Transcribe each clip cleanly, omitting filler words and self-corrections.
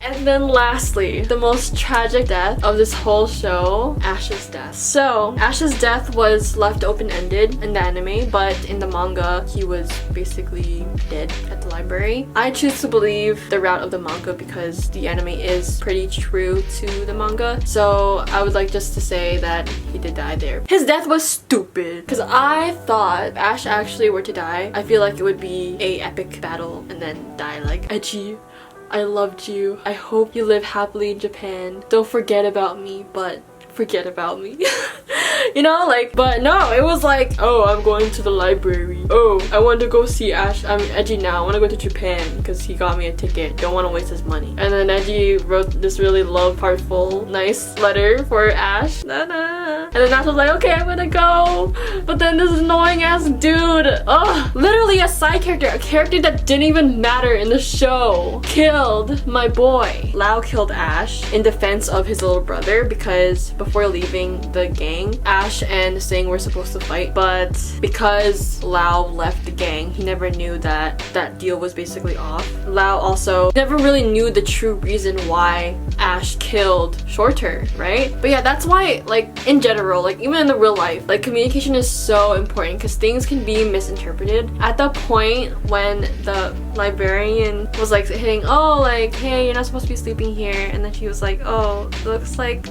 And then lastly, the most tragic death of this whole show, Ash's death. So Ash's death was left open-ended in the anime, but in the manga, he was basically dead at the library. I choose to believe the route of the manga because the anime is pretty true to the manga. So I would like just to say that he did die there. His death was stupid because I thought if Ash actually were to die, I feel like it would be a epic battle and then die like, Eiji, I loved you. I hope you live happily in Japan. Don't forget about me, but forget about me. You know, like, but no, it was like, oh, I'm going to the library. Oh, I want to go see Ash. I'm Eiji now. I want to go to Japan because he got me a ticket. Don't want to waste his money. And then Eiji wrote this really love, heartful, nice letter for Ash. And then Ash was like, okay, I'm gonna go. But then this annoying ass dude, ugh, literally a side character, a character that didn't even matter in the show, killed my boy. Lau killed Ash in defense of his little brother because before leaving the gang, Ash and Sing were supposed to fight, but because Lau left the gang, he never knew that that deal was basically off. Lau also never really knew the true reason why Ash killed Shorter, right? But yeah, that's why, like, in general, like, even in the real life, like, communication is so important because things can be misinterpreted. At the point when the librarian was like hitting, oh, like, hey, you're not supposed to be sleeping here, and then she was like, oh, it looks like,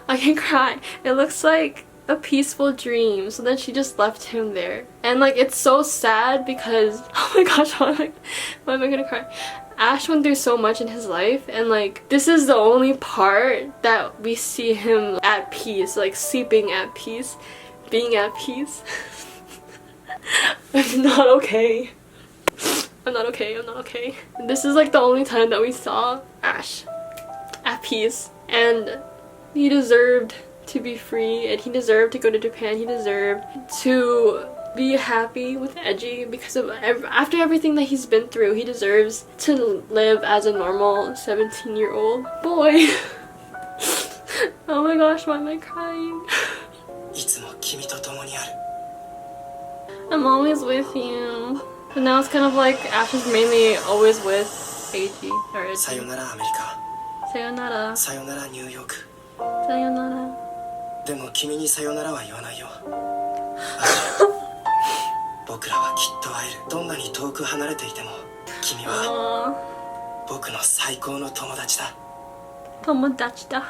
I can cry, it looks like a peaceful dream. So then she just left him there, and like, it's so sad because, oh my gosh, why am I gonna cry? Ash went through so much in his life, and like, this is the only part that we see him at peace, like sleeping at peace, being at peace. I'm not okay. I'm not okay, I'm not okay. This is like the only time that we saw Ash at peace, and he deserved to be free, and he deserved to go to Japan. He deserved to be happy with Eiji because of after everything that he's been through. He deserves to live as a normal 17-year-old boy. Oh my gosh, why am I crying? I'm always with you. But now it's kind of like Ash is mainly always with Eiji or Eiji. Sayonara, America. Sayonara. Sayonara, New York. Sayonara. でも君にさよならは言わないよ。僕らはきっと会える。どんなに遠く離れていても、君は僕の最高の友達だ。友達だ。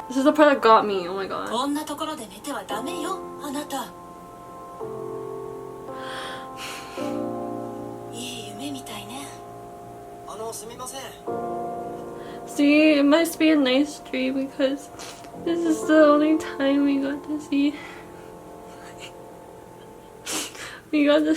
This is the part that got me. Oh my god. こんなところで寝てはダメよ、あなた。いい夢みたいね。すみません。See, it must be a nice dream because this is the only time we got to see. We got to.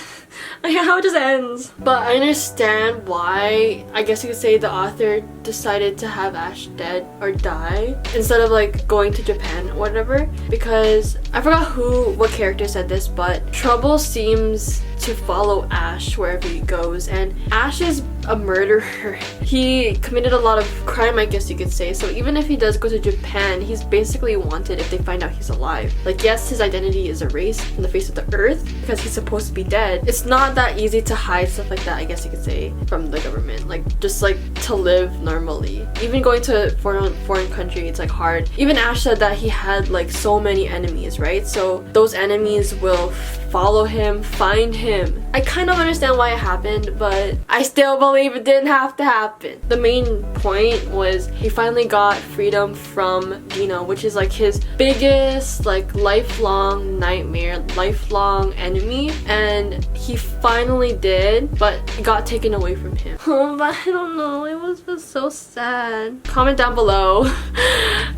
How it just ends. But I understand why, I guess you could say, the author decided to have Ash dead or die instead of like going to Japan or whatever, because I forgot what character said this, but trouble seems to follow Ash wherever he goes, and Ash is a murderer. He committed a lot of crime, I guess you could say, so even if he does go to Japan, he's basically wanted if they find out he's alive. Like, yes, his identity is erased from the face of the earth because he's supposed to be dead. It's not that easy to hide stuff like that, I guess you could say, from the government. Like, just like to live normally. Even going to a foreign country, it's like hard. Even Ash said that he had like so many enemies, right? So those enemies will follow him, find him. I kind of understand why it happened, but I still believe it didn't have to happen. The main point was he finally got freedom from Dino, which is like his biggest like lifelong nightmare, lifelong enemy, and he finally did, but it got taken away from him. Oh, but I don't know, it was just so sad. Comment down below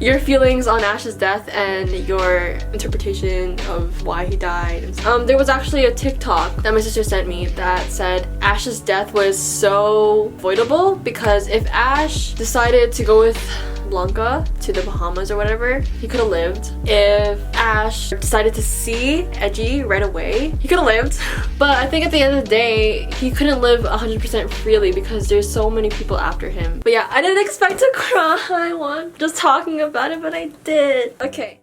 your feelings on Ash's death and your interpretation of why he died. There was actually a TikTok that my sister sent me that said Ash's death was so avoidable because if Ash decided to go with Blanca to the Bahamas or whatever, he could have lived. If Ash decided to see Eiji right away, he could have lived. But I think at the end of the day, he couldn't live 100% freely because there's so many people after him. But yeah, I didn't expect to cry once just talking about it, but I did. Okay.